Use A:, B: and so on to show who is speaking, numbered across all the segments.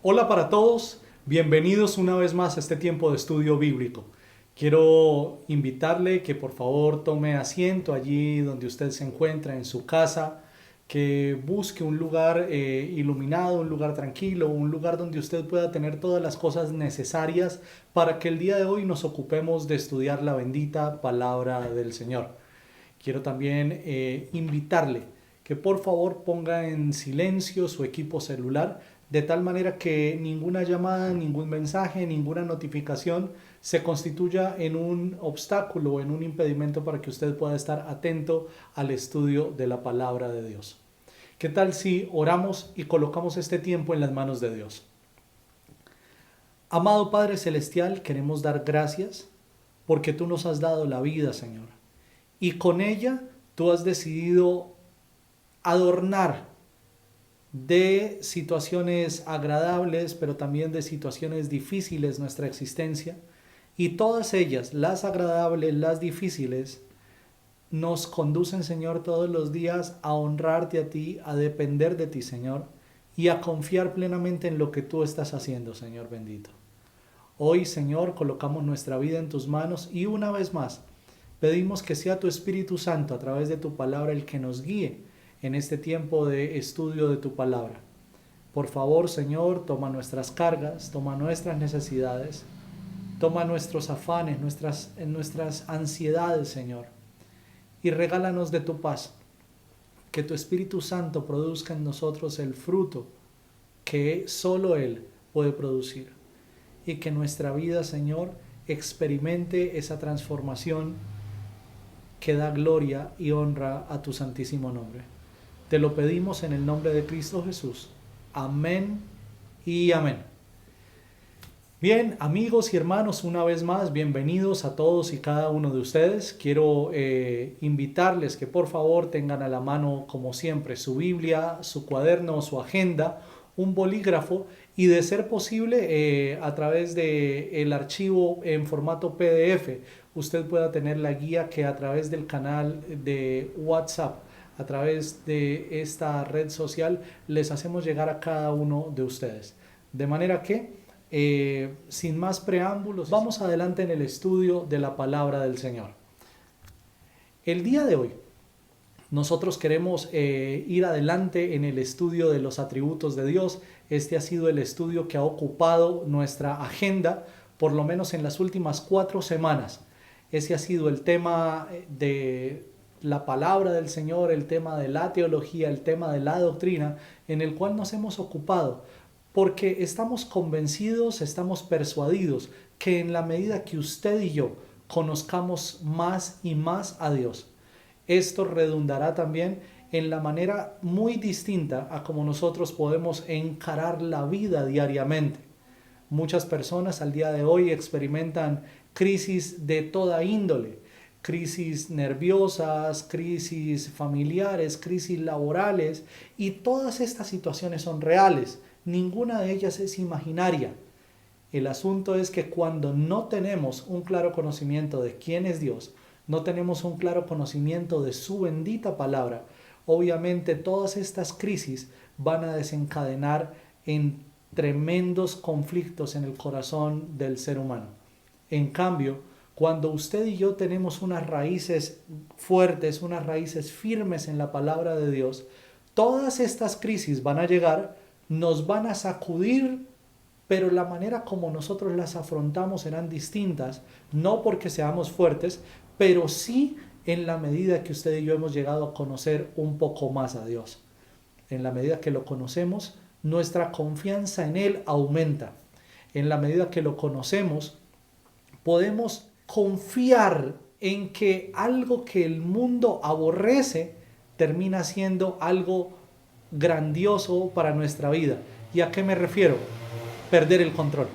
A: Hola para todos, bienvenidos una vez más a este tiempo de estudio bíblico. Quiero invitarle que por favor tome asiento allí donde usted se encuentra en su casa, que busque un lugar iluminado, un lugar tranquilo, un lugar donde usted pueda tener todas las cosas necesarias para que el día de hoy nos ocupemos de estudiar la bendita palabra del Señor. Quiero también invitarle que por favor ponga en silencio su equipo celular de tal manera que ninguna llamada, ningún mensaje, ninguna notificación se constituya en un obstáculo o en un impedimento para que usted pueda estar atento al estudio de la palabra de Dios. ¿Qué tal si oramos y colocamos este tiempo en las manos de Dios? Amado Padre Celestial, queremos dar gracias porque tú nos has dado la vida, Señor. Y con ella tú has decidido adornar de situaciones agradables, pero también de situaciones difíciles nuestra existencia. Y todas ellas, las agradables, las difíciles, nos conducen, Señor, todos los días a honrarte a ti, a depender de ti, Señor, y a confiar plenamente en lo que tú estás haciendo, Señor bendito. Hoy, Señor, colocamos nuestra vida en tus manos y una vez más pedimos que sea tu Espíritu Santo a través de tu palabra el que nos guíe en este tiempo de estudio de tu palabra. Por favor, Señor, toma nuestras cargas, toma nuestras necesidades, toma nuestros afanes, nuestras ansiedades, Señor, y regálanos de tu paz. Que tu Espíritu Santo produzca en nosotros el fruto que solo Él puede producir. Y que nuestra vida, Señor, experimente esa transformación que da gloria y honra a tu santísimo nombre. Te lo pedimos en el nombre de Cristo Jesús. Amén y amén. Bien, amigos y hermanos, una vez más, bienvenidos a todos y cada uno de ustedes. Quiero invitarles que por favor tengan a la mano, como siempre, su Biblia, su cuaderno, su agenda, un bolígrafo y de ser posible a través del archivo en formato PDF, usted pueda tener la guía que a través del canal de WhatsApp, a través de esta red social, les hacemos llegar a cada uno de ustedes. De manera que sin más preámbulos, vamos adelante en el estudio de la palabra del Señor. El día de hoy, nosotros queremos ir adelante en el estudio de los atributos de Dios. Este ha sido el estudio que ha ocupado nuestra agenda, por lo menos en las últimas 4 semanas. Ese ha sido el tema de la palabra del Señor, el tema de la teología, el tema de la doctrina, en el cual nos hemos ocupado porque estamos convencidos, estamos persuadidos que en la medida que usted y yo conozcamos más y más a Dios, esto redundará también en la manera muy distinta a como nosotros podemos encarar la vida diariamente. Muchas personas al día de hoy experimentan crisis de toda índole, crisis nerviosas, crisis familiares, crisis laborales, y todas estas situaciones son reales. Ninguna de ellas es imaginaria. El asunto es que cuando no tenemos un claro conocimiento de quién es Dios, no tenemos un claro conocimiento de su bendita palabra, obviamente todas estas crisis van a desencadenar en tremendos conflictos en el corazón del ser humano. En cambio, cuando usted y yo tenemos unas raíces fuertes, unas raíces firmes en la palabra de Dios, todas estas crisis van a llegar, nos van a sacudir, pero la manera como nosotros las afrontamos serán distintas, no porque seamos fuertes, pero sí en la medida que usted y yo hemos llegado a conocer un poco más a Dios. En la medida que lo conocemos, nuestra confianza en Él aumenta. En la medida que lo conocemos, podemos confiar en que algo que el mundo aborrece termina siendo algo grandioso para nuestra vida. ¿Y a qué me refiero? Perder el control.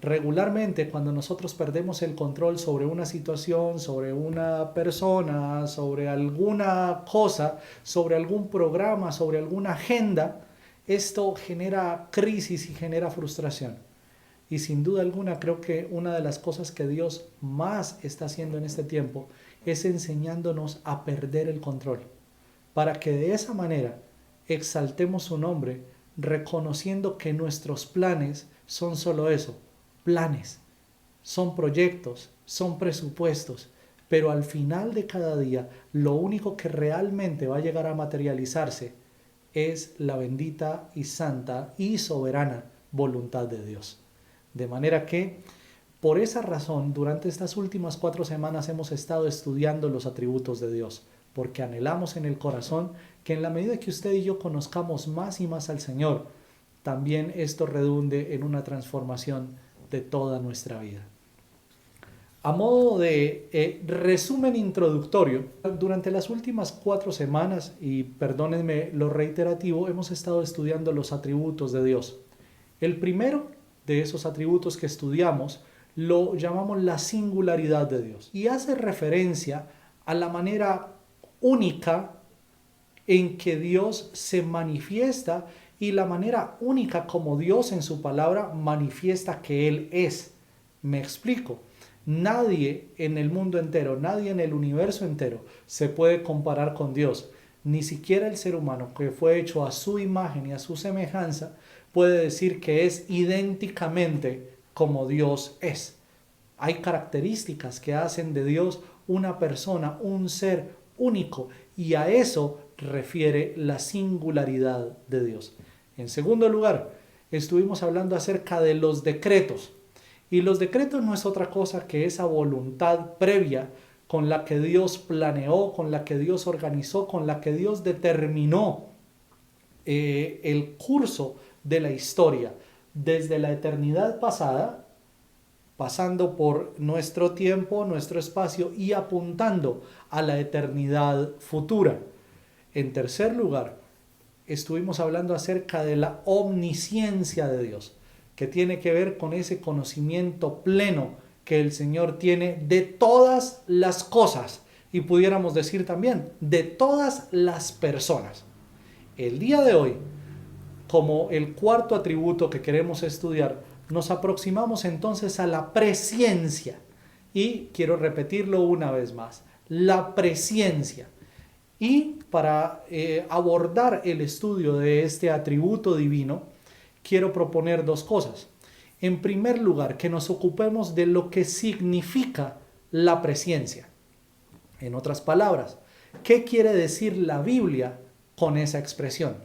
A: Regularmente, cuando nosotros perdemos el control sobre una situación, sobre una persona, sobre alguna cosa, sobre algún programa, sobre alguna agenda, esto genera crisis y genera frustración. Y sin duda alguna creo que una de las cosas que Dios más está haciendo en este tiempo es enseñándonos a perder el control, para que de esa manera exaltemos su nombre, reconociendo que nuestros planes son solo eso, planes, son proyectos, son presupuestos, pero al final de cada día lo único que realmente va a llegar a materializarse es la bendita y santa y soberana voluntad de Dios. De manera que, por esa razón, durante estas últimas 4 semanas hemos estado estudiando los atributos de Dios, porque anhelamos en el corazón que en la medida que usted y yo conozcamos más y más al Señor, también esto redunde en una transformación de toda nuestra vida. A modo de resumen introductorio, durante las últimas 4 semanas, y perdónenme lo reiterativo, hemos estado estudiando los atributos de Dios. El primero de esos atributos que estudiamos lo llamamos la singularidad de Dios y hace referencia a la manera única en que Dios se manifiesta y la manera única como Dios en su palabra manifiesta que Él es. Me explico. Nadie en el mundo entero, nadie en el universo entero se puede comparar con Dios. Ni siquiera el ser humano, que fue hecho a su imagen y a su semejanza, puede decir que es idénticamente como Dios es. Hay características que hacen de Dios una persona, un ser único, y a eso refiere la singularidad de Dios. En segundo lugar, estuvimos hablando acerca de los decretos. Y los decretos no es otra cosa que esa voluntad previa con la que Dios planeó, con la que Dios organizó, con la que Dios determinó el curso de la historia desde la eternidad pasada, pasando por nuestro tiempo, nuestro espacio y apuntando a la eternidad futura. En tercer lugar, estuvimos hablando acerca de la omnisciencia de Dios, que tiene que ver con ese conocimiento pleno que el Señor tiene de todas las cosas y pudiéramos decir también de todas las personas. El día de hoy, como el cuarto atributo que queremos estudiar, nos aproximamos entonces a la presciencia. Y quiero repetirlo una vez más, la presciencia. Y para abordar el estudio de este atributo divino, quiero proponer 2 cosas. En primer lugar, que nos ocupemos de lo que significa la presciencia. En otras palabras, ¿qué quiere decir la Biblia con esa expresión?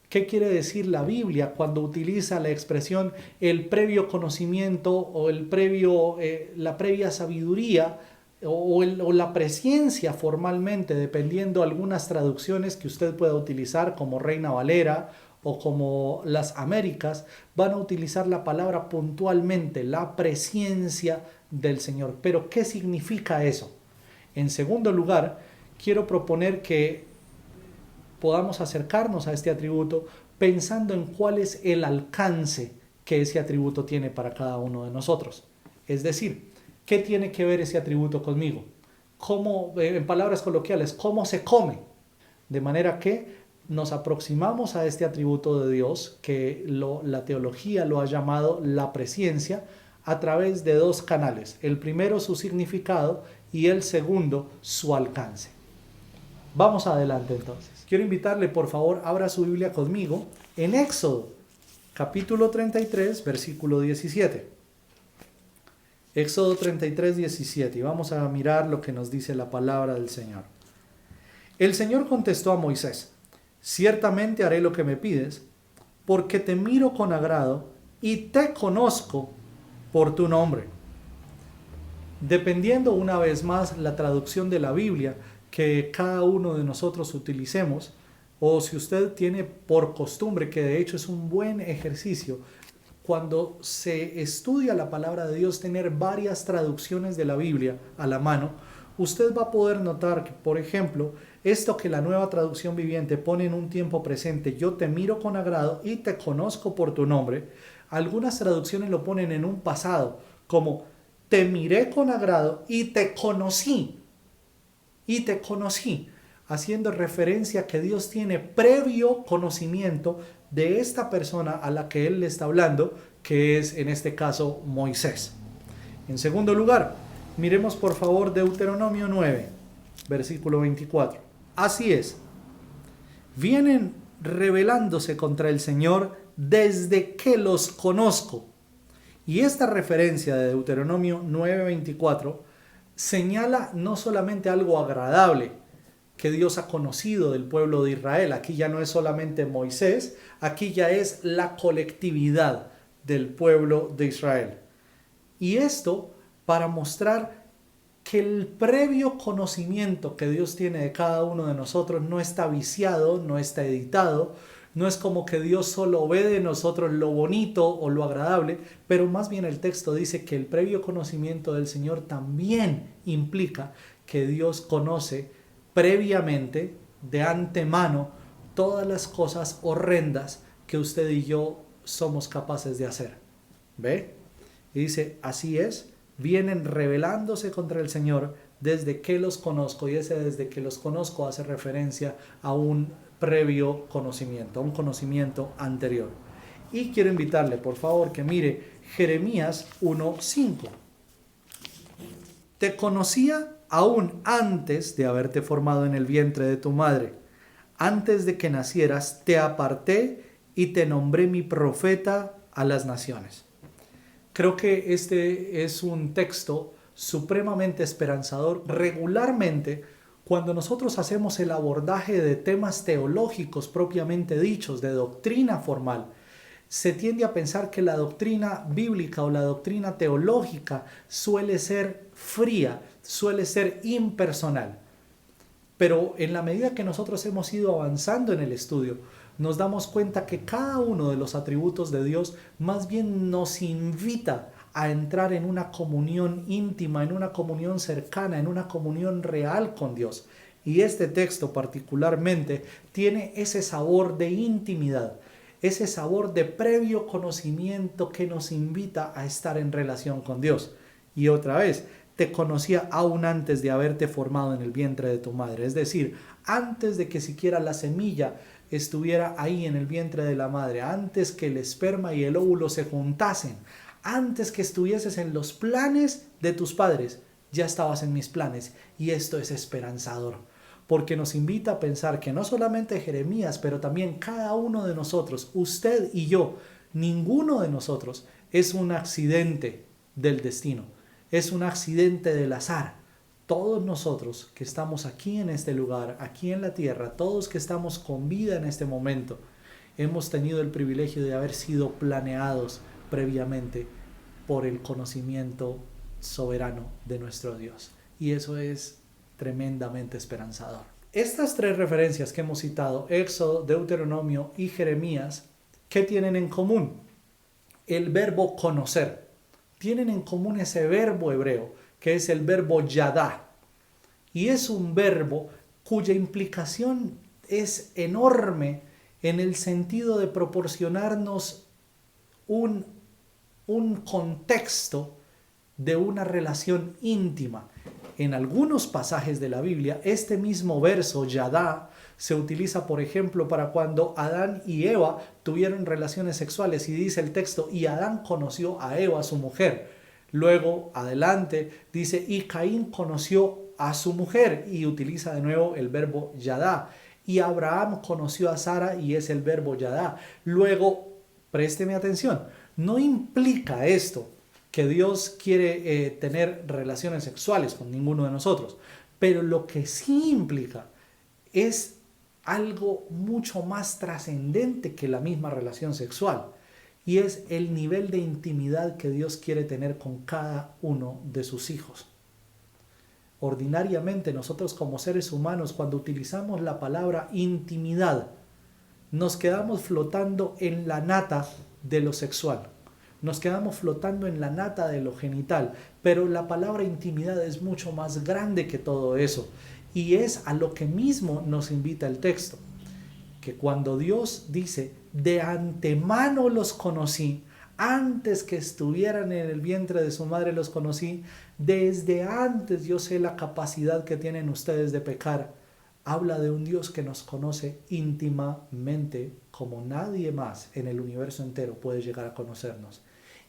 A: ¿Qué quiere decir la Biblia cuando utiliza la expresión el previo conocimiento o la previa sabiduría o la presciencia formalmente, dependiendo de algunas traducciones que usted pueda utilizar como Reina Valera o como las Américas, van a utilizar la palabra puntualmente, la presciencia del Señor. Pero ¿qué significa eso? En segundo lugar, quiero proponer que podamos acercarnos a este atributo pensando en cuál es el alcance que ese atributo tiene para cada uno de nosotros. Es decir, ¿qué tiene que ver ese atributo conmigo? ¿Cómo, en palabras coloquiales, cómo se come? De manera que nos aproximamos a este atributo de Dios, que la teología lo ha llamado la presciencia, a través de 2 canales. El primero, su significado, y el segundo, su alcance. Vamos adelante entonces. Quiero invitarle, por favor, abra su Biblia conmigo en Éxodo, capítulo 33, versículo 17. Éxodo 33, 17. Y vamos a mirar lo que nos dice la palabra del Señor. El Señor contestó a Moisés: ciertamente haré lo que me pides, porque te miro con agrado y te conozco por tu nombre. Dependiendo una vez más la traducción de la Biblia que cada uno de nosotros utilicemos, o si usted tiene por costumbre, que de hecho es un buen ejercicio, cuando se estudia la palabra de Dios, tener varias traducciones de la Biblia a la mano, usted va a poder notar que, por ejemplo, esto que la Nueva Traducción Viviente pone en un tiempo presente, yo te miro con agrado y te conozco por tu nombre, algunas traducciones lo ponen en un pasado, como te miré con agrado y te conocí, haciendo referencia a que Dios tiene previo conocimiento de esta persona a la que Él le está hablando, que es en este caso Moisés. En segundo lugar, miremos por favor Deuteronomio 9, versículo 24. Así es, vienen rebelándose contra el Señor desde que los conozco. Y esta referencia de Deuteronomio 9:24 señala no solamente algo agradable que Dios ha conocido del pueblo de Israel. Aquí ya no es solamente Moisés, aquí ya es la colectividad del pueblo de Israel. Y esto para mostrar que el previo conocimiento que Dios tiene de cada uno de nosotros no está viciado, no está editado, no es como que Dios solo ve de nosotros lo bonito o lo agradable, pero más bien el texto dice que el previo conocimiento del Señor también implica que Dios conoce previamente, de antemano, todas las cosas horrendas que usted y yo somos capaces de hacer. ¿Ve? Y dice, así es, vienen rebelándose contra el Señor desde que los conozco, y ese desde que los conozco hace referencia a un previo conocimiento, a un conocimiento anterior. Y quiero invitarle, por favor, que mire Jeremías 1:5. Te conocía aún antes de haberte formado en el vientre de tu madre. Antes de que nacieras, te aparté y te nombré mi profeta a las naciones. Creo que este es un texto supremamente esperanzador. Regularmente, cuando nosotros hacemos el abordaje de temas teológicos propiamente dichos, de doctrina formal, se tiende a pensar que la doctrina bíblica o la doctrina teológica suele ser fría, suele ser impersonal. Pero en la medida que nosotros hemos ido avanzando en el estudio, nos damos cuenta que cada uno de los atributos de Dios más bien nos invita a entrar en una comunión íntima, en una comunión cercana, en una comunión real con Dios. Y este texto particularmente tiene ese sabor de intimidad, ese sabor de previo conocimiento que nos invita a estar en relación con Dios. Y otra vez, te conocía aún antes de haberte formado en el vientre de tu madre. Es decir, antes de que siquiera la semilla estuviera ahí en el vientre de la madre, antes que el esperma y el óvulo se juntasen, antes que estuvieses en los planes de tus padres, ya estabas en mis planes. Y esto es esperanzador, porque nos invita a pensar que no solamente Jeremías, pero también cada uno de nosotros, usted y yo, ninguno de nosotros es un accidente del destino, es un accidente del azar. Todos nosotros que estamos aquí en este lugar, aquí en la tierra, todos que estamos con vida en este momento, hemos tenido el privilegio de haber sido planeados previamente por el conocimiento soberano de nuestro Dios. Y eso es tremendamente esperanzador. Estas tres referencias que hemos citado, Éxodo, Deuteronomio y Jeremías, ¿qué tienen en común? El verbo conocer. Tienen en común ese verbo hebreo, que es el verbo yadá. Y es un verbo cuya implicación es enorme en el sentido de proporcionarnos un contexto de una relación íntima. En algunos pasajes de la Biblia, este mismo verso, yadá, se utiliza, por ejemplo, para cuando Adán y Eva tuvieron relaciones sexuales, y dice el texto, y Adán conoció a Eva, su mujer. Luego, adelante, dice, y Caín conoció a su mujer, y utiliza de nuevo el verbo yadá. Y Abraham conoció a Sara, y es el verbo yadá. Luego, présteme atención, no implica esto que Dios quiere tener relaciones sexuales con ninguno de nosotros, pero lo que sí implica es algo mucho más trascendente que la misma relación sexual, y es el nivel de intimidad que Dios quiere tener con cada uno de sus hijos. Ordinariamente nosotros como seres humanos, cuando utilizamos la palabra intimidad, nos quedamos flotando en la nata de lo sexual, nos quedamos flotando en la nata de lo genital, pero la palabra intimidad es mucho más grande que todo eso, y es a lo que mismo nos invita el texto, que cuando Dios dice, de antemano los conocí, antes que estuvieran en el vientre de su madre los conocí, desde antes yo sé la capacidad que tienen ustedes de pecar. Habla de un Dios que nos conoce íntimamente como nadie más en el universo entero puede llegar a conocernos.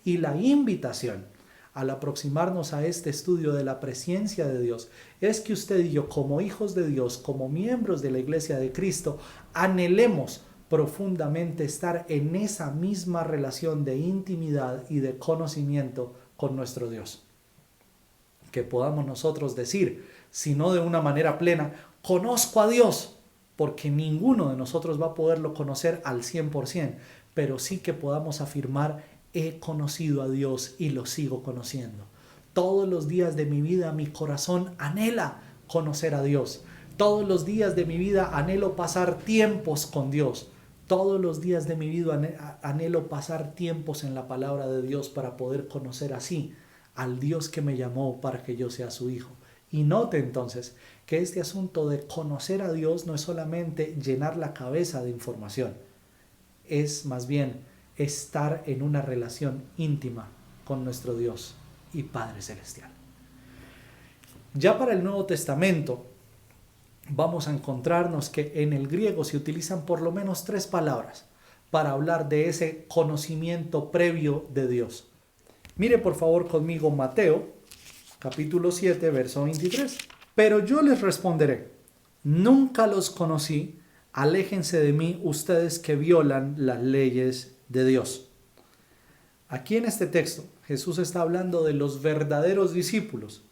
A: Y la invitación al aproximarnos a este estudio de la presencia de Dios es que usted y yo, como hijos de Dios, como miembros de la Iglesia de Cristo, anhelemos profundamente estar en esa misma relación de intimidad y de conocimiento con nuestro Dios. Que podamos nosotros decir, si no de una manera plena, conozco a Dios, porque ninguno de nosotros va a poderlo conocer al 100%, pero sí que podamos afirmar, he conocido a Dios y lo sigo conociendo. Todos los días de mi vida mi corazón anhela conocer a Dios. Todos los días de mi vida anhelo pasar tiempos con Dios. Todos los días de mi vida anhelo pasar tiempos en la palabra de Dios para poder conocer así al Dios que me llamó para que yo sea su hijo. Y note entonces que este asunto de conocer a Dios no es solamente llenar la cabeza de información, es más bien estar en una relación íntima con nuestro Dios y Padre Celestial. Ya para el Nuevo Testamento vamos a encontrarnos que en el griego se utilizan por lo menos 3 palabras para hablar de ese conocimiento previo de Dios. Mire por favor conmigo Mateo, capítulo 7, verso 23. Pero yo les responderé, nunca los conocí, aléjense de mí ustedes que violan las leyes de Dios. Aquí en este texto Jesús está hablando de los verdaderos discípulos.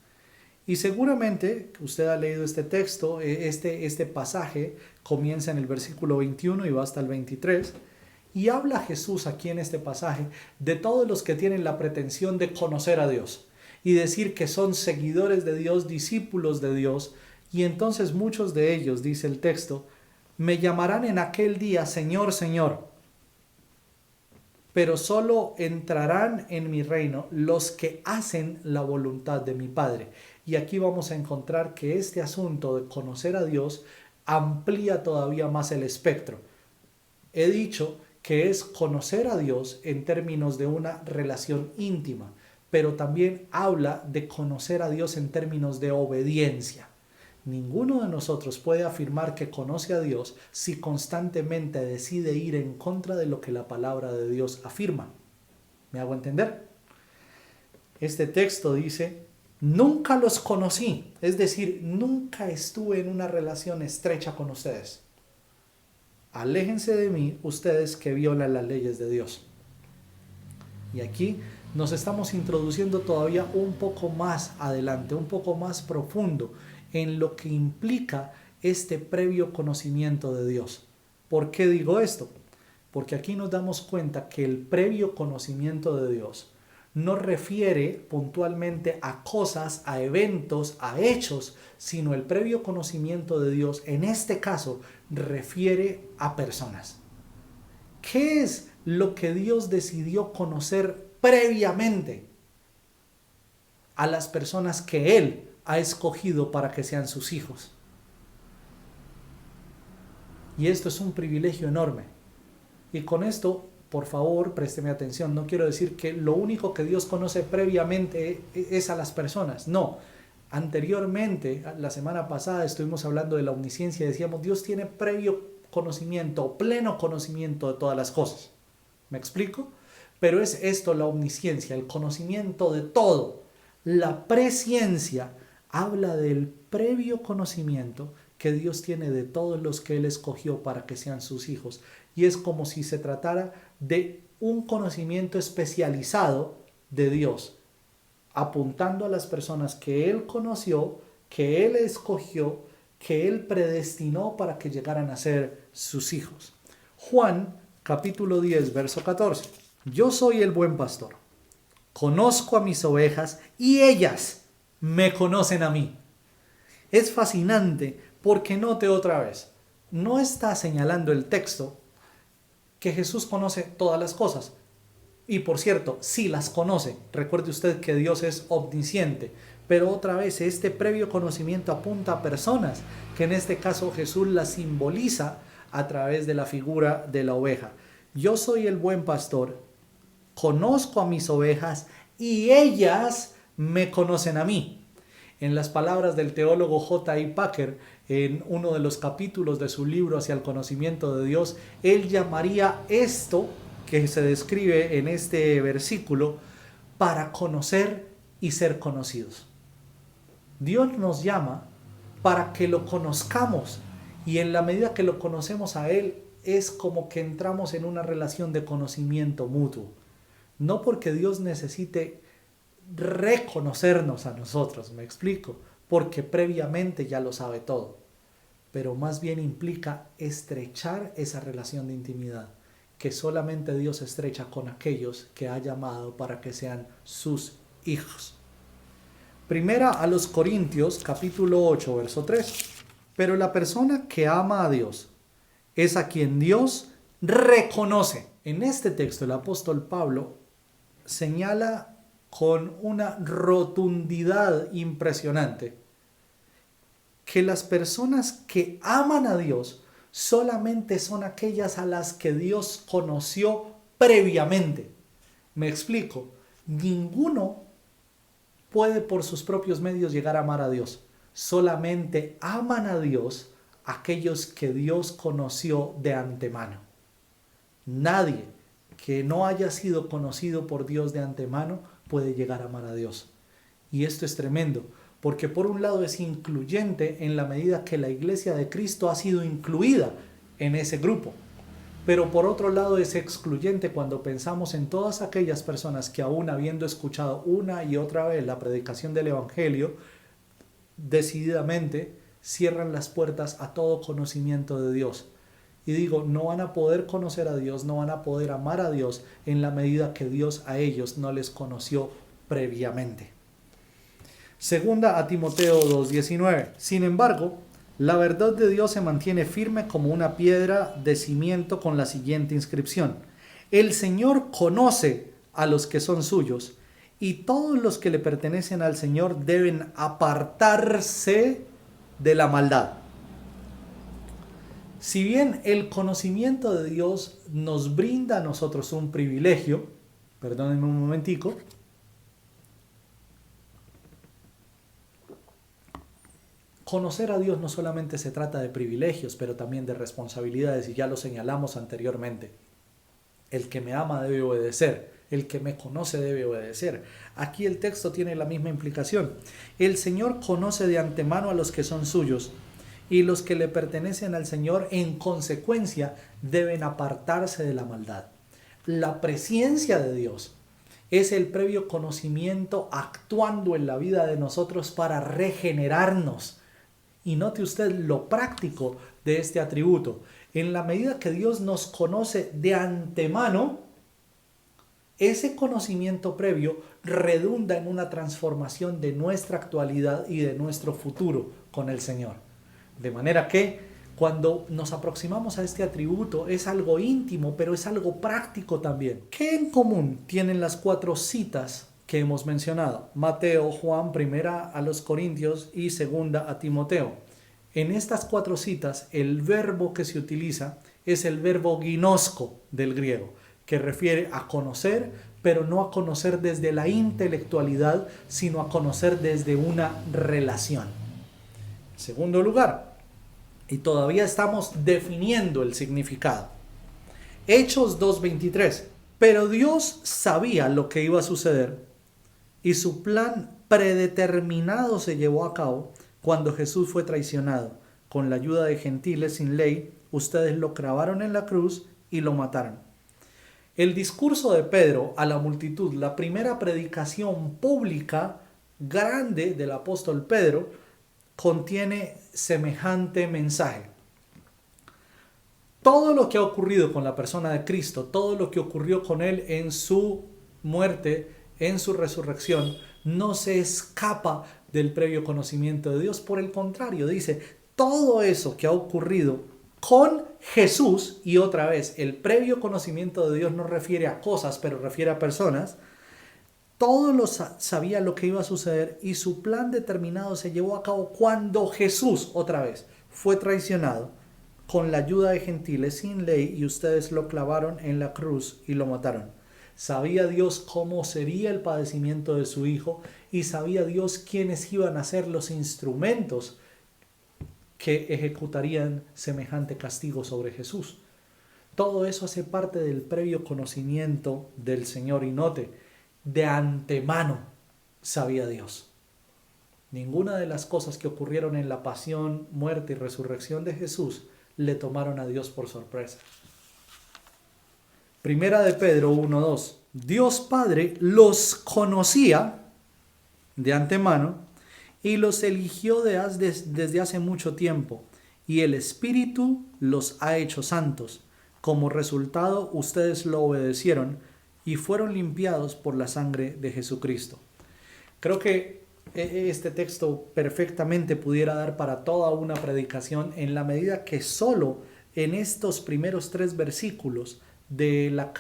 A: Y seguramente usted ha leído este texto, este pasaje comienza en el versículo 21 y va hasta el 23. Y habla Jesús aquí en este pasaje de todos los que tienen la pretensión de conocer a Dios y decir que son seguidores de Dios, discípulos de Dios. Y entonces muchos de ellos, dice el texto, me llamarán en aquel día Señor, Señor, pero solo entrarán en mi reino los que hacen la voluntad de mi Padre. Y aquí vamos a encontrar que este asunto de conocer a Dios amplía todavía más el espectro. He dicho que es conocer a Dios en términos de una relación íntima, pero también habla de conocer a Dios en términos de obediencia. Ninguno de nosotros puede afirmar que conoce a Dios si constantemente decide ir en contra de lo que la palabra de Dios afirma. ¿Me hago entender? Este texto dice, nunca los conocí, es decir, nunca estuve en una relación estrecha con ustedes. Aléjense de mí ustedes que violan las leyes de Dios. Y aquí nos estamos introduciendo todavía un poco más adelante, un poco más profundo en lo que implica este previo conocimiento de Dios. ¿Por qué digo esto? Porque aquí nos damos cuenta que el previo conocimiento de Dios no refiere puntualmente a cosas, a eventos, a hechos, sino el previo conocimiento de Dios, en este caso, refiere a personas. ¿Qué es lo que Dios decidió conocer previamente? A las personas que Él ha escogido para que sean sus hijos. Y esto es un privilegio enorme. Y con esto, por favor, présteme atención. No quiero decir que lo único que Dios conoce previamente es a las personas. No. Anteriormente, la semana pasada, estuvimos hablando de la omnisciencia. Decíamos, Dios tiene previo conocimiento, pleno conocimiento de todas las cosas. ¿Me explico? Pero es esto la omnisciencia, el conocimiento de todo. La presciencia habla del previo conocimiento que Dios tiene de todos los que Él escogió para que sean sus hijos. Y es como si se tratara de un conocimiento especializado de Dios, apuntando a las personas que Él conoció, que Él escogió, que Él predestinó para que llegaran a ser sus hijos. Juan, capítulo 10, verso 14. Yo soy el buen pastor. Conozco a mis ovejas y ellas me conocen a mí. Es fascinante porque note otra vez, no está señalando el texto que Jesús conoce todas las cosas. Y por cierto, sí las conoce. Recuerde usted que Dios es omnisciente. Pero otra vez, este previo conocimiento apunta a personas, que en este caso Jesús las simboliza a través de la figura de la oveja. Yo soy el buen pastor, conozco a mis ovejas y ellas me conocen a mí. En las palabras del teólogo J.I. Packer, en uno de los capítulos de su libro Hacia el conocimiento de Dios, él llamaría esto que se describe en este versículo para conocer y ser conocidos. Dios nos llama para que lo conozcamos y en la medida que lo conocemos a Él, es como que entramos en una relación de conocimiento mutuo. No porque Dios necesite reconocernos a nosotros, me explico, porque previamente ya lo sabe todo, pero más bien implica estrechar esa relación de intimidad que solamente Dios estrecha con aquellos que ha llamado para que sean sus hijos. Primera a los Corintios, capítulo 8, verso 3. Pero la persona que ama a Dios es a quien Dios reconoce. En este texto el apóstol Pablo señala con una rotundidad impresionante que las personas que aman a Dios solamente son aquellas a las que Dios conoció previamente. Me explico, ninguno puede por sus propios medios llegar a amar a Dios. Solamente aman a Dios aquellos que Dios conoció de antemano. Nadie que no haya sido conocido por Dios de antemano puede llegar a amar a Dios. Y esto es tremendo, porque por un lado es incluyente en la medida que la iglesia de Cristo ha sido incluida en ese grupo. Pero por otro lado es excluyente cuando pensamos en todas aquellas personas que aún habiendo escuchado una y otra vez la predicación del Evangelio, decididamente cierran las puertas a todo conocimiento de Dios. Y digo, no van a poder conocer a Dios, no van a poder amar a Dios en la medida que Dios a ellos no les conoció previamente. Segunda a Timoteo 2:19. Sin embargo, la verdad de Dios se mantiene firme como una piedra de cimiento con la siguiente inscripción: el Señor conoce a los que son suyos, y todos los que le pertenecen al Señor deben apartarse de la maldad. Si bien el conocimiento de Dios nos brinda a nosotros un privilegio, perdónenme un momentico, conocer a Dios no solamente se trata de privilegios, pero también de responsabilidades, y ya lo señalamos anteriormente. El que me ama debe obedecer, el que me conoce debe obedecer. Aquí el texto tiene la misma implicación. El Señor conoce de antemano a los que son suyos, y los que le pertenecen al Señor en consecuencia deben apartarse de la maldad. La presencia de Dios es el previo conocimiento actuando en la vida de nosotros para regenerarnos. Y note usted lo práctico de este atributo. En la medida que Dios nos conoce de antemano, ese conocimiento previo redunda en una transformación de nuestra actualidad y de nuestro futuro con el Señor. De manera que cuando nos aproximamos a este atributo es algo íntimo, pero es algo práctico también. ¿Qué en común tienen las 4 citas que hemos mencionado? Mateo, Juan, primera a los Corintios y segunda a Timoteo. En estas 4 citas el verbo que se utiliza es el verbo ginosko del griego, que refiere a conocer, pero no a conocer desde la intelectualidad, sino a conocer desde una relación. En segundo lugar, y todavía estamos definiendo el significado, Hechos 2:23. Pero Dios sabía lo que iba a suceder y su plan predeterminado se llevó a cabo cuando Jesús fue traicionado. Con la ayuda de gentiles sin ley, ustedes lo clavaron en la cruz y lo mataron. El discurso de Pedro a la multitud, la primera predicación pública grande del apóstol Pedro, contiene semejante mensaje. Todo lo que ha ocurrido con la persona de Cristo, todo lo que ocurrió con él en su muerte, en su resurrección, no se escapa del previo conocimiento de Dios. Por el contrario, dice, todo eso que ha ocurrido con Jesús, y otra vez, el previo conocimiento de Dios no refiere a cosas, pero refiere a personas. Todo lo sabía lo que iba a suceder y su plan determinado se llevó a cabo cuando Jesús, otra vez, fue traicionado con la ayuda de gentiles sin ley y ustedes lo clavaron en la cruz y lo mataron. Sabía Dios cómo sería el padecimiento de su Hijo y sabía Dios quiénes iban a ser los instrumentos que ejecutarían semejante castigo sobre Jesús. Todo eso hace parte del previo conocimiento del Señor. Y note, de antemano sabía Dios. Ninguna de las cosas que ocurrieron en la pasión, muerte y resurrección de Jesús le tomaron a Dios por sorpresa. Primera de Pedro 1:2. Dios Padre los conocía de antemano y los eligió desde hace mucho tiempo, y el Espíritu los ha hecho santos. Como resultado, ustedes lo obedecieron y fueron limpiados por la sangre de Jesucristo. Creo que este texto perfectamente pudiera dar para toda una predicación, en la medida que solo en estos primeros 3 versículos de la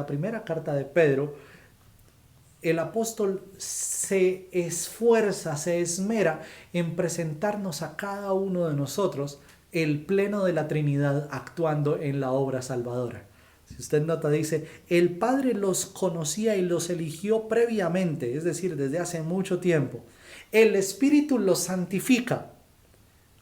A: primera carta de Pedro, el apóstol se esfuerza, se esmera en presentarnos a cada uno de nosotros el pleno de la Trinidad actuando en la obra salvadora. Si usted nota, dice, el Padre los conocía y los eligió previamente, es decir, desde hace mucho tiempo. El Espíritu los santifica.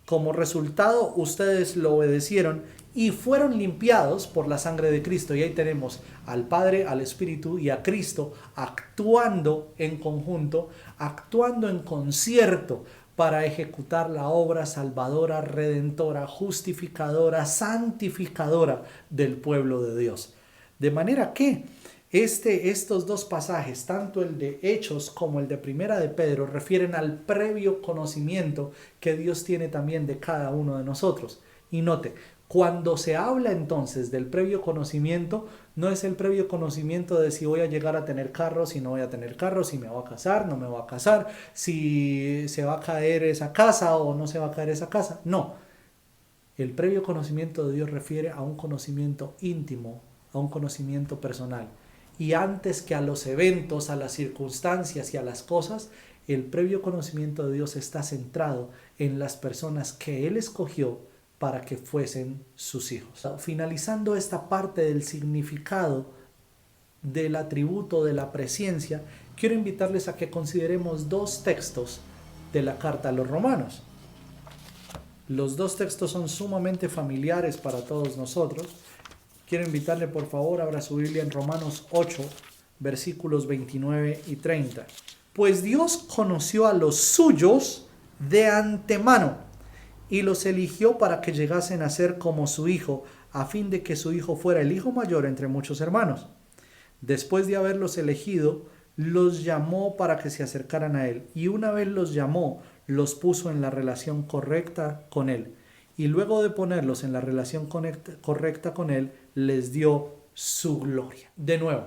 A: Como resultado, ustedes lo obedecieron y fueron limpiados por la sangre de Cristo. Y ahí tenemos al Padre, al Espíritu y a Cristo actuando en conjunto, actuando en concierto para ejecutar la obra salvadora, redentora, justificadora, santificadora del pueblo de Dios. De manera que estos 2 pasajes, tanto el de Hechos como el de Primera de Pedro, refieren al previo conocimiento que Dios tiene también de cada uno de nosotros. Y note, cuando se habla entonces del previo conocimiento, no es el previo conocimiento de si voy a llegar a tener carro, si no voy a tener carro, si me voy a casar, no me voy a casar, si se va a caer esa casa o no se va a caer esa casa. No, el previo conocimiento de Dios refiere a un conocimiento íntimo, a un conocimiento personal. Y antes que a los eventos, a las circunstancias y a las cosas, el previo conocimiento de Dios está centrado en las personas que Él escogió para que fuesen sus hijos. Finalizando esta parte del significado del atributo de la presencia, quiero invitarles a que consideremos 2 textos de la carta a los Romanos. Los 2 textos son sumamente familiares para todos nosotros. Quiero invitarle, por favor, abra su Biblia en Romanos 8, versículos 29 y 30. Pues Dios conoció a los suyos de antemano y los eligió para que llegasen a ser como su hijo, a fin de que su hijo fuera el hijo mayor entre muchos hermanos. Después de haberlos elegido, los llamó para que se acercaran a él, y una vez los llamó, los puso en la relación correcta con él. Y luego de ponerlos en la relación correcta con él, les dio su gloria. De nuevo,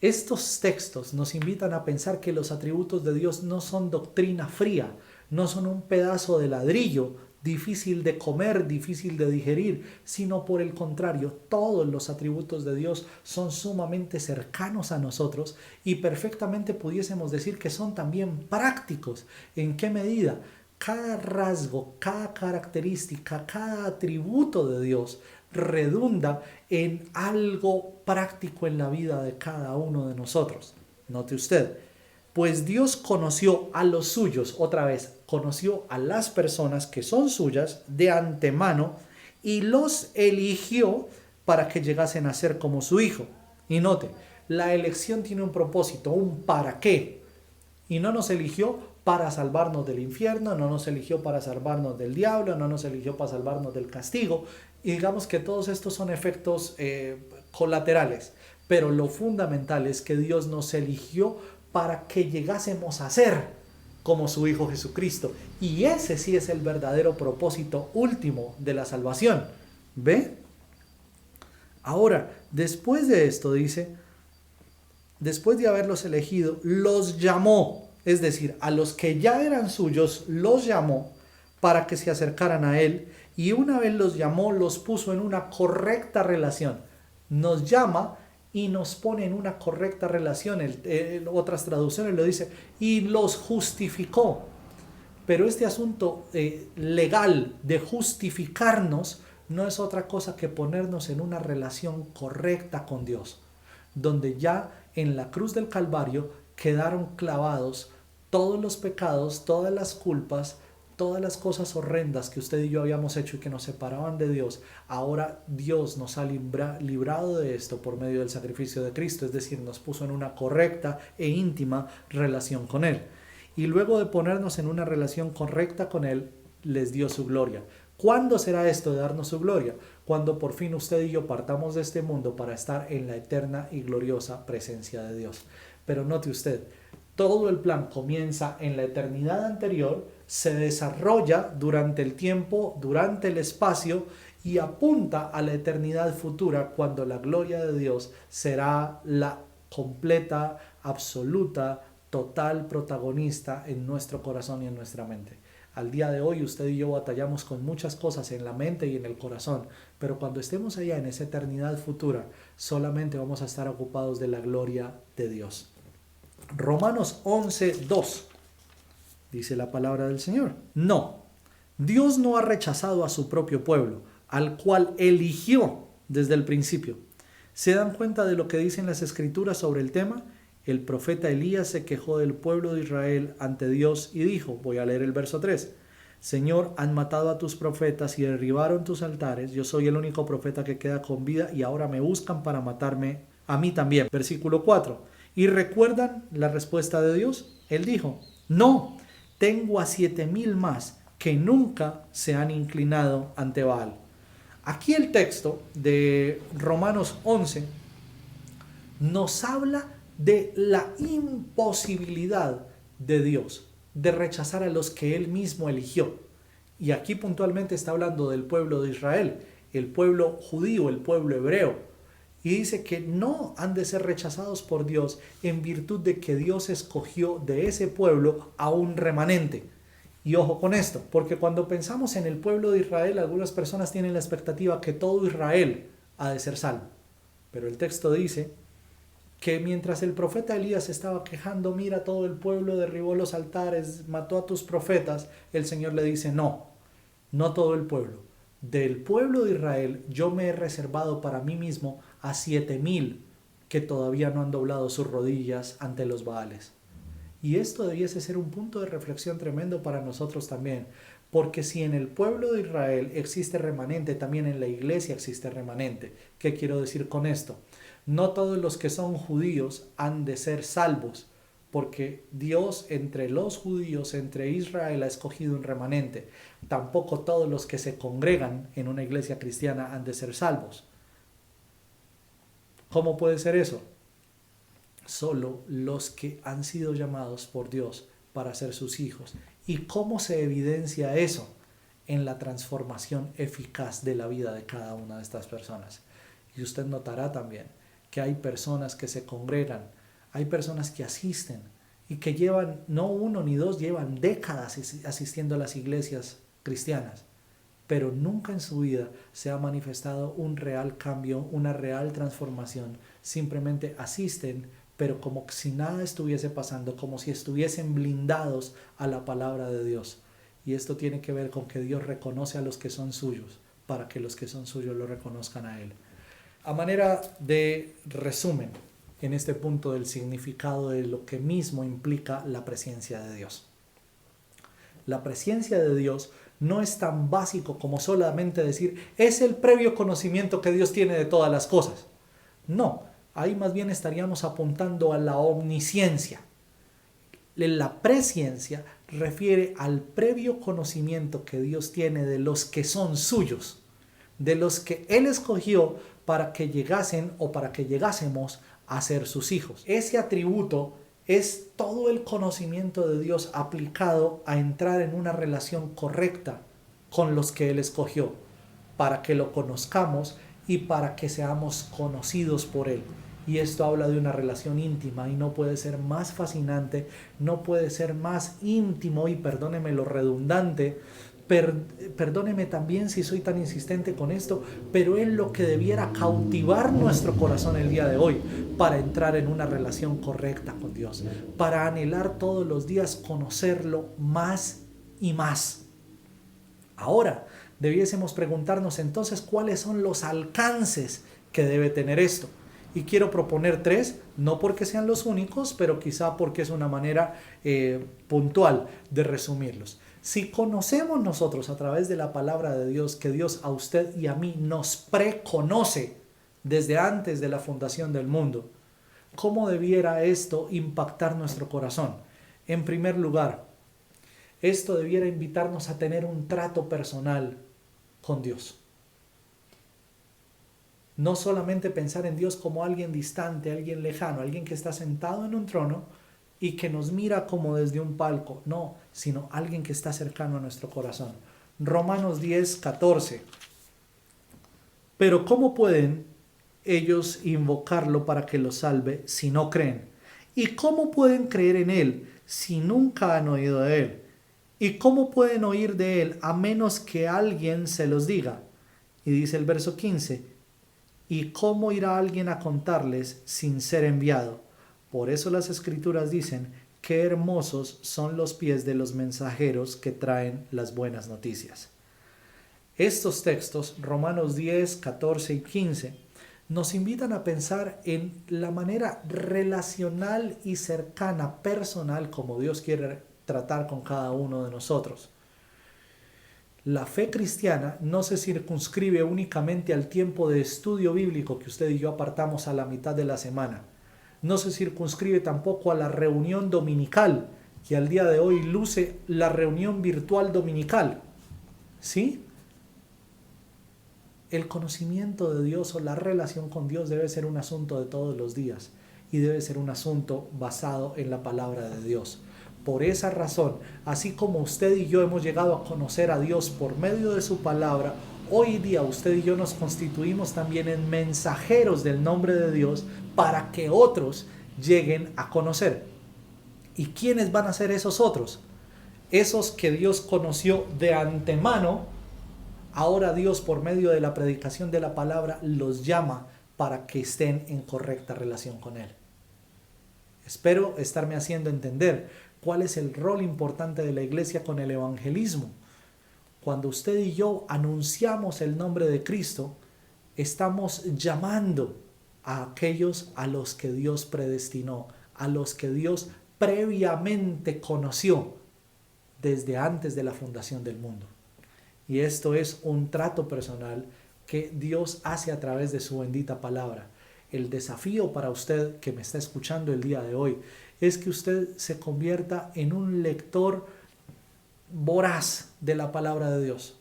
A: estos textos nos invitan a pensar que los atributos de Dios no son doctrina fría, no son un pedazo de ladrillo difícil de comer, difícil de digerir, sino por el contrario, todos los atributos de Dios son sumamente cercanos a nosotros y perfectamente pudiésemos decir que son también prácticos. ¿En qué medida? Cada rasgo, cada característica, cada atributo de Dios redunda en algo práctico en la vida de cada uno de nosotros. Note usted, pues Dios conoció a los suyos, otra vez, conoció a las personas que son suyas de antemano y los eligió para que llegasen a ser como su hijo. Y note, la elección tiene un propósito, un para qué. Y no nos eligió para salvarnos del infierno, no nos eligió para salvarnos del diablo, no nos eligió para salvarnos del castigo. Y digamos que todos estos son efectos colaterales. Pero lo fundamental es que Dios nos eligió para que llegásemos a ser como su Hijo Jesucristo. Y ese sí es el verdadero propósito último de la salvación. ¿Ve? Ahora, después de esto dice, después de haberlos elegido, los llamó. Es decir, a los que ya eran suyos, los llamó para que se acercaran a Él. Y una vez los llamó, los puso en una correcta relación. Nos llama y nos pone en una correcta relación. Otras traducciones lo dice, y los justificó. Pero este asunto legal de justificarnos no es otra cosa que ponernos en una relación correcta con Dios, donde ya en la cruz del Calvario quedaron clavados todos los pecados, todas las culpas, todas las cosas horrendas que usted y yo habíamos hecho y que nos separaban de Dios. Ahora Dios nos ha librado de esto por medio del sacrificio de Cristo, es decir, nos puso en una correcta e íntima relación con Él. Y luego de ponernos en una relación correcta con Él, les dio su gloria. ¿Cuándo será esto de darnos su gloria? Cuando por fin usted y yo partamos de este mundo para estar en la eterna y gloriosa presencia de Dios. Pero note usted, todo el plan comienza en la eternidad anterior, se desarrolla durante el tiempo, durante el espacio y apunta a la eternidad futura cuando la gloria de Dios será la completa, absoluta, total protagonista en nuestro corazón y en nuestra mente. Al día de hoy usted y yo batallamos con muchas cosas en la mente y en el corazón, pero cuando estemos allá en esa eternidad futura, solamente vamos a estar ocupados de la gloria de Dios. Romanos 11:2 dice la palabra del Señor. No, Dios no ha rechazado a su propio pueblo, al cual eligió desde el principio. ¿Se dan cuenta de lo que dicen las Escrituras sobre el tema? El profeta Elías se quejó del pueblo de Israel ante Dios y dijo, voy a leer el verso 3, Señor, han matado a tus profetas y derribaron tus altares, yo soy el único profeta que queda con vida y ahora me buscan para matarme a mí también. Versículo 4, ¿y recuerdan la respuesta de Dios? Él dijo, no, tengo a 7,000 más que nunca se han inclinado ante Baal. Aquí el texto de Romanos 11 nos habla de la imposibilidad de Dios de rechazar a los que Él mismo eligió. Y aquí puntualmente está hablando del pueblo de Israel, el pueblo judío, el pueblo hebreo. Y dice que no han de ser rechazados por Dios en virtud de que Dios escogió de ese pueblo a un remanente. Y ojo con esto, porque cuando pensamos en el pueblo de Israel, algunas personas tienen la expectativa que todo Israel ha de ser salvo. Pero el texto dice que mientras el profeta Elías estaba quejando, mira, todo el pueblo derribó los altares, mató a tus profetas, el Señor le dice, no, no todo el pueblo. Del pueblo de Israel yo me he reservado para mí mismo a 7,000 que todavía no han doblado sus rodillas ante los Baales. Y esto debiese ser un punto de reflexión tremendo para nosotros también, porque si en el pueblo de Israel existe remanente, también en la iglesia existe remanente. ¿Qué quiero decir con esto? No todos los que son judíos han de ser salvos, porque Dios entre los judíos, entre Israel, ha escogido un remanente. Tampoco todos los que se congregan en una iglesia cristiana han de ser salvos. ¿Cómo puede ser eso? Solo los que han sido llamados por Dios para ser sus hijos. ¿Y cómo se evidencia eso? En la transformación eficaz de la vida de cada una de estas personas. Y usted notará también que hay personas que se congregan, hay personas que asisten y que llevan, no uno ni dos, llevan décadas asistiendo a las iglesias cristianas, pero nunca en su vida se ha manifestado un real cambio, una real transformación. Simplemente asisten, pero como si nada estuviese pasando, como si estuviesen blindados a la palabra de Dios. Y esto tiene que ver con que Dios reconoce a los que son suyos, para que los que son suyos lo reconozcan a Él. A manera de resumen, en este punto del significado de lo que mismo implica la presencia de Dios. La presencia de Dios no es tan básico como solamente decir, es el previo conocimiento que Dios tiene de todas las cosas. No, ahí más bien estaríamos apuntando a la omnisciencia. La presciencia refiere al previo conocimiento que Dios tiene de los que son suyos, de los que Él escogió para que llegasen o para que llegásemos a ser sus hijos. Ese atributo es todo el conocimiento de Dios aplicado a entrar en una relación correcta con los que Él escogió, para que lo conozcamos y para que seamos conocidos por Él. Y esto habla de una relación íntima y no puede ser más fascinante, no puede ser más íntimo, y perdóneme lo redundante, perdóneme también si soy tan insistente con esto, pero es lo que debiera cautivar nuestro corazón el día de hoy para entrar en una relación correcta con Dios, para anhelar todos los días conocerlo más y más. Ahora, debiésemos preguntarnos entonces cuáles son los alcances que debe tener esto. Y quiero proponer 3, no porque sean los únicos, pero quizá porque es una manera puntual de resumirlos. Si conocemos nosotros a través de la palabra de Dios que Dios a usted y a mí nos preconoce desde antes de la fundación del mundo, ¿cómo debiera esto impactar nuestro corazón? En primer lugar, esto debiera invitarnos a tener un trato personal con Dios. No solamente pensar en Dios como alguien distante, alguien lejano, alguien que está sentado en un trono y que nos mira como desde un palco. No, sino alguien que está cercano a nuestro corazón. Romanos 10:14. Pero ¿cómo pueden ellos invocarlo para que los salve si no creen? ¿Y cómo pueden creer en Él si nunca han oído de Él? ¿Y cómo pueden oír de Él a menos que alguien se los diga? Y dice el verso 15, ¿y cómo irá alguien a contarles sin ser enviado? Por eso las Escrituras dicen, qué hermosos son los pies de los mensajeros que traen las buenas noticias. Estos textos, Romanos 10, 14 y 15, nos invitan a pensar en la manera relacional y cercana, personal, como Dios quiere tratar con cada uno de nosotros. La fe cristiana no se circunscribe únicamente al tiempo de estudio bíblico que usted y yo apartamos a la mitad de la semana. No se circunscribe tampoco a la reunión dominical, que al día de hoy luce la reunión virtual dominical. ¿Sí? El conocimiento de Dios o la relación con Dios debe ser un asunto de todos los días y debe ser un asunto basado en la palabra de Dios. Por esa razón, así como usted y yo hemos llegado a conocer a Dios por medio de su palabra, hoy día usted y yo nos constituimos también en mensajeros del nombre de Dios para que otros lleguen a conocer. ¿Y quiénes van a ser esos otros? Esos que Dios conoció de antemano. Ahora Dios, por medio de la predicación de la palabra, los llama para que estén en correcta relación con Él. Espero estarme haciendo entender cuál es el rol importante de la iglesia con el evangelismo. Cuando usted y yo anunciamos el nombre de Cristo, estamos llamando a aquellos a los que Dios predestinó, a los que Dios previamente conoció desde antes de la fundación del mundo. Y esto es un trato personal que Dios hace a través de su bendita palabra. El desafío para usted que me está escuchando el día de hoy es que usted se convierta en un lector voraz de la palabra de Dios.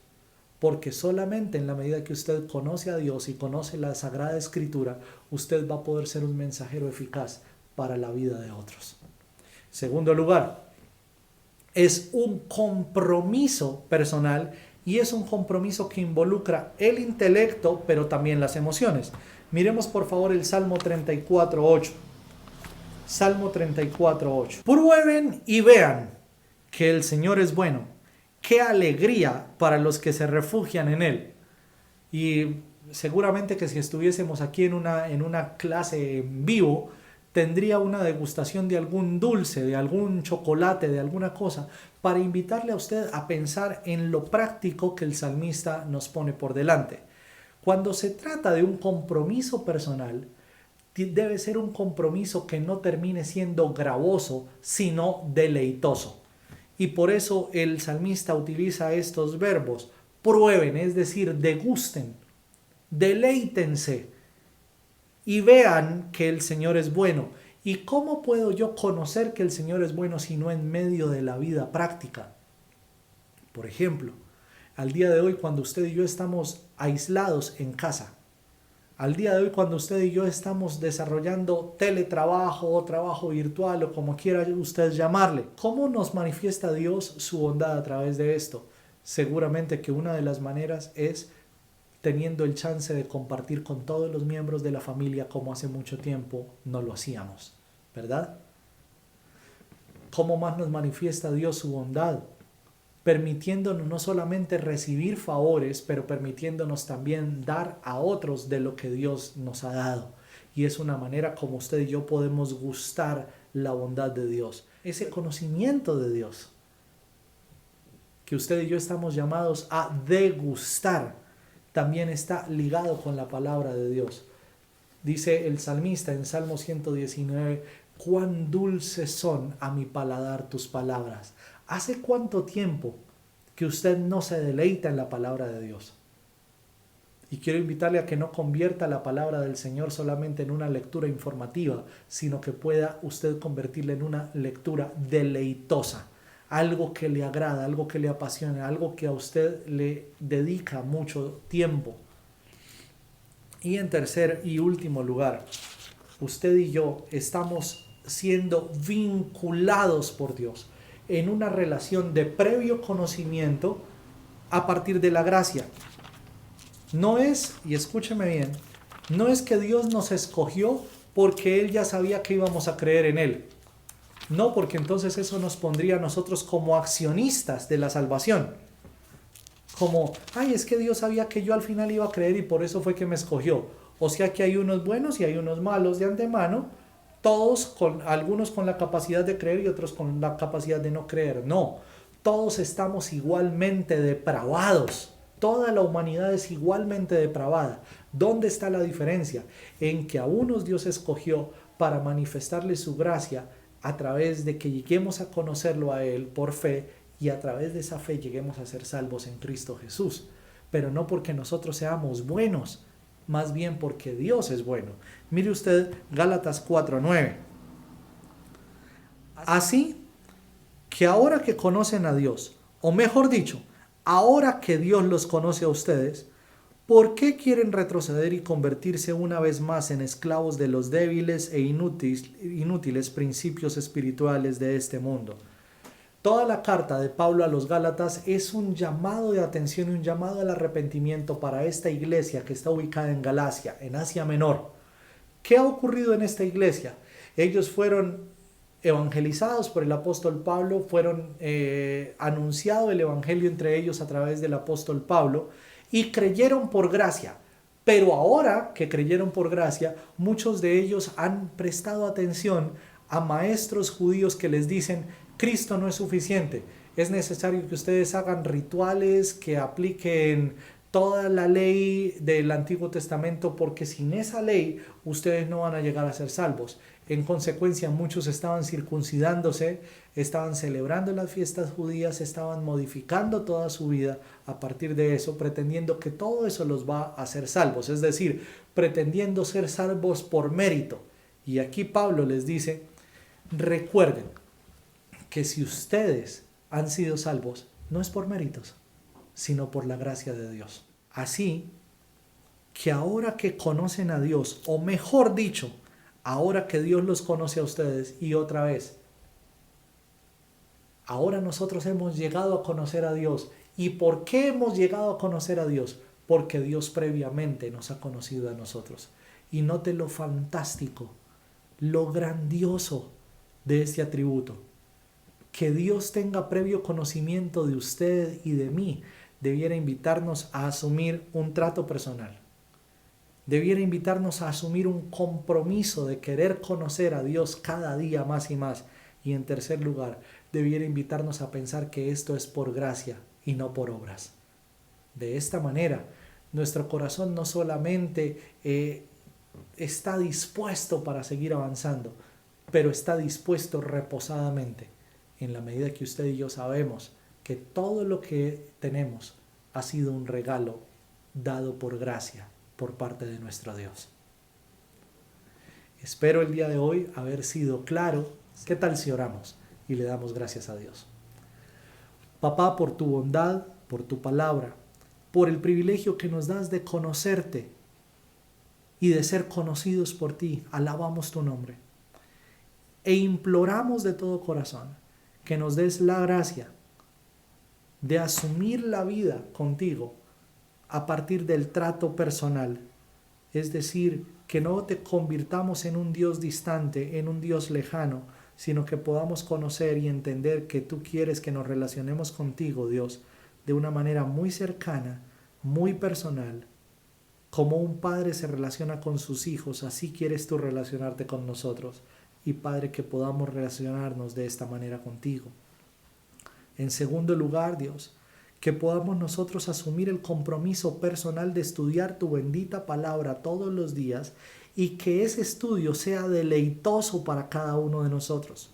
A: Porque solamente en la medida que usted conoce a Dios y conoce la Sagrada Escritura, usted va a poder ser un mensajero eficaz para la vida de otros. Segundo lugar, es un compromiso personal. Y es un compromiso que involucra el intelecto, pero también las emociones. Miremos por favor el Salmo 34:8. Salmo 34:8. Prueben y vean que el Señor es bueno. Qué alegría para los que se refugian en Él. Y seguramente que si estuviésemos aquí en una clase en vivo, tendría una degustación de algún dulce, de algún chocolate, de alguna cosa, para invitarle a usted a pensar en lo práctico que el salmista nos pone por delante. Cuando se trata de un compromiso personal, debe ser un compromiso que no termine siendo gravoso, sino deleitoso. Y por eso el salmista utiliza estos verbos: prueben, es decir, degusten, deleítense y vean que el Señor es bueno. ¿Y cómo puedo yo conocer que el Señor es bueno si no en medio de la vida práctica? Por ejemplo, al día de hoy cuando usted y yo estamos aislados en casa, al día de hoy cuando usted y yo estamos desarrollando teletrabajo o trabajo virtual o como quiera usted llamarle, ¿cómo nos manifiesta Dios su bondad a través de esto? Seguramente que una de las maneras es teniendo el chance de compartir con todos los miembros de la familia como hace mucho tiempo no lo hacíamos, ¿verdad? ¿Cómo más nos manifiesta Dios su bondad? Permitiéndonos no solamente recibir favores, pero permitiéndonos también dar a otros de lo que Dios nos ha dado. Y es una manera como usted y yo podemos gustar la bondad de Dios. Ese conocimiento de Dios que usted y yo estamos llamados a degustar también está ligado con la palabra de Dios. Dice el salmista en Salmo 119, cuán dulces son a mi paladar tus palabras. ¿Hace cuánto tiempo que usted no se deleita en la palabra de Dios? Y quiero invitarle a que no convierta la palabra del Señor solamente en una lectura informativa, sino que pueda usted convertirla en una lectura deleitosa. algo que le agrada, algo que le apasiona, algo que a usted le dedica mucho tiempo. Y en tercer y último lugar, usted y yo estamos siendo vinculados por Dios en una relación de previo conocimiento a partir de la gracia. No es, y escúcheme bien, no es que Dios nos escogió porque Él ya sabía que íbamos a creer en Él. No, porque entonces eso nos pondría a nosotros como accionistas de la salvación. Como, ay, es que Dios sabía que yo al final iba a creer y por eso fue que me escogió. O sea que hay unos buenos y hay unos malos de antemano, algunos con la capacidad de creer y otros con la capacidad de no creer. No, todos estamos igualmente depravados. Toda la humanidad es igualmente depravada. ¿Dónde está la diferencia? En que a unos Dios escogió para manifestarle su gracia a través de que lleguemos a conocerlo a Él por fe y a través de esa fe lleguemos a ser salvos en Cristo Jesús. Pero no porque nosotros seamos buenos, más bien porque Dios es bueno. Mire usted Gálatas 4:9. Así que ahora que conocen a Dios, o mejor dicho, ahora que Dios los conoce a ustedes, ¿por qué quieren retroceder y convertirse una vez más en esclavos de los débiles e inútiles principios espirituales de este mundo? Toda la carta de Pablo a los Gálatas es un llamado de atención y un llamado al arrepentimiento para esta iglesia que está ubicada en Galacia, en Asia Menor. ¿Qué ha ocurrido en esta iglesia? Ellos fueron evangelizados por el apóstol Pablo, fueron anunciado el evangelio entre ellos a través del apóstol Pablo y creyeron por gracia. Pero ahora que creyeron por gracia, muchos de ellos han prestado atención a maestros judíos que les dicen: Cristo no es suficiente, es necesario que ustedes hagan rituales, que apliquen toda la ley del Antiguo Testamento, porque sin esa ley ustedes no van a llegar a ser salvos. En consecuencia, muchos estaban circuncidándose, estaban celebrando las fiestas judías, estaban modificando toda su vida a partir de eso, pretendiendo que todo eso los va a hacer salvos, es decir, pretendiendo ser salvos por mérito. Y aquí Pablo les dice: recuerden que si ustedes han sido salvos, no es por méritos, sino por la gracia de Dios. Así que ahora que conocen a Dios, o mejor dicho, ahora que Dios los conoce a ustedes, y otra vez, ahora nosotros hemos llegado a conocer a Dios. ¿Y por qué hemos llegado a conocer a Dios? Porque Dios previamente nos ha conocido a nosotros. Y note lo fantástico, lo grandioso de este atributo. Que Dios tenga previo conocimiento de usted y de mí debiera invitarnos a asumir un trato personal. Debiera invitarnos a asumir un compromiso de querer conocer a Dios cada día más y más. Y en tercer lugar, debiera invitarnos a pensar que esto es por gracia y no por obras. De esta manera, nuestro corazón no solamente está dispuesto para seguir avanzando, pero está dispuesto reposadamente, en la medida que usted y yo sabemos que todo lo que tenemos ha sido un regalo dado por gracia por parte de nuestro Dios. Espero el día de hoy haber sido claro. ¿Qué tal si oramos y le damos gracias a Dios? Papá, por tu bondad, por tu palabra, por el privilegio que nos das de conocerte y de ser conocidos por ti, alabamos tu nombre e imploramos de todo corazón que nos des la gracia de asumir la vida contigo a partir del trato personal. Es decir, que no te convirtamos en un Dios distante, en un Dios lejano, sino que podamos conocer y entender que tú quieres que nos relacionemos contigo, Dios, de una manera muy cercana, muy personal. Como un padre se relaciona con sus hijos, así quieres tú relacionarte con nosotros. Y Padre, que podamos relacionarnos de esta manera contigo. En segundo lugar, Dios, que podamos nosotros asumir el compromiso personal de estudiar tu bendita palabra todos los días y que ese estudio sea deleitoso para cada uno de nosotros.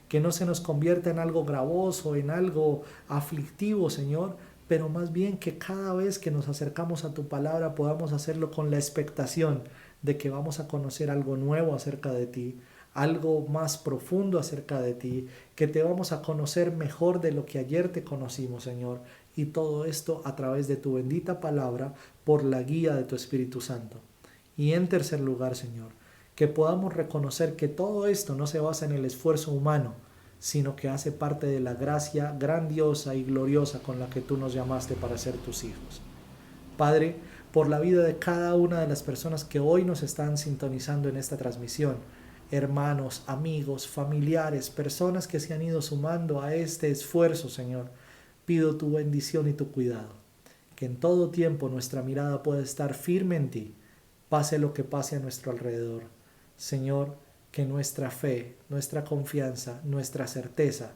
A: Que no se nos convierta en algo gravoso, en algo aflictivo, Señor, pero más bien que cada vez que nos acercamos a tu palabra podamos hacerlo con la expectación de que vamos a conocer algo nuevo acerca de ti, algo más profundo acerca de ti, que te vamos a conocer mejor de lo que ayer te conocimos, Señor. Y todo esto a través de tu bendita palabra, por la guía de tu Espíritu Santo. Y en tercer lugar, Señor, que podamos reconocer que todo esto no se basa en el esfuerzo humano, sino que hace parte de la gracia grandiosa y gloriosa con la que tú nos llamaste para ser tus hijos. Padre, por la vida de cada una de las personas que hoy nos están sintonizando en esta transmisión, hermanos, amigos, familiares, personas que se han ido sumando a este esfuerzo, Señor, pido tu bendición y tu cuidado, que en todo tiempo nuestra mirada pueda estar firme en ti, pase lo que pase a nuestro alrededor. Señor, que nuestra fe, nuestra confianza, nuestra certeza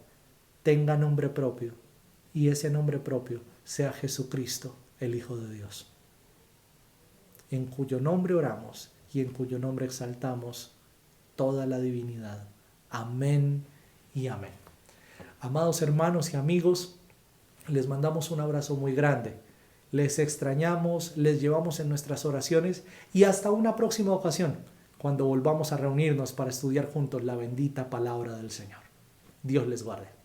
A: tenga nombre propio, y ese nombre propio sea Jesucristo, el Hijo de Dios, en cuyo nombre oramos y en cuyo nombre exaltamos toda la divinidad. Amén y amén. Amados hermanos y amigos, les mandamos un abrazo muy grande. Les extrañamos, les llevamos en nuestras oraciones y hasta una próxima ocasión, cuando volvamos a reunirnos para estudiar juntos la bendita palabra del Señor. Dios les guarde.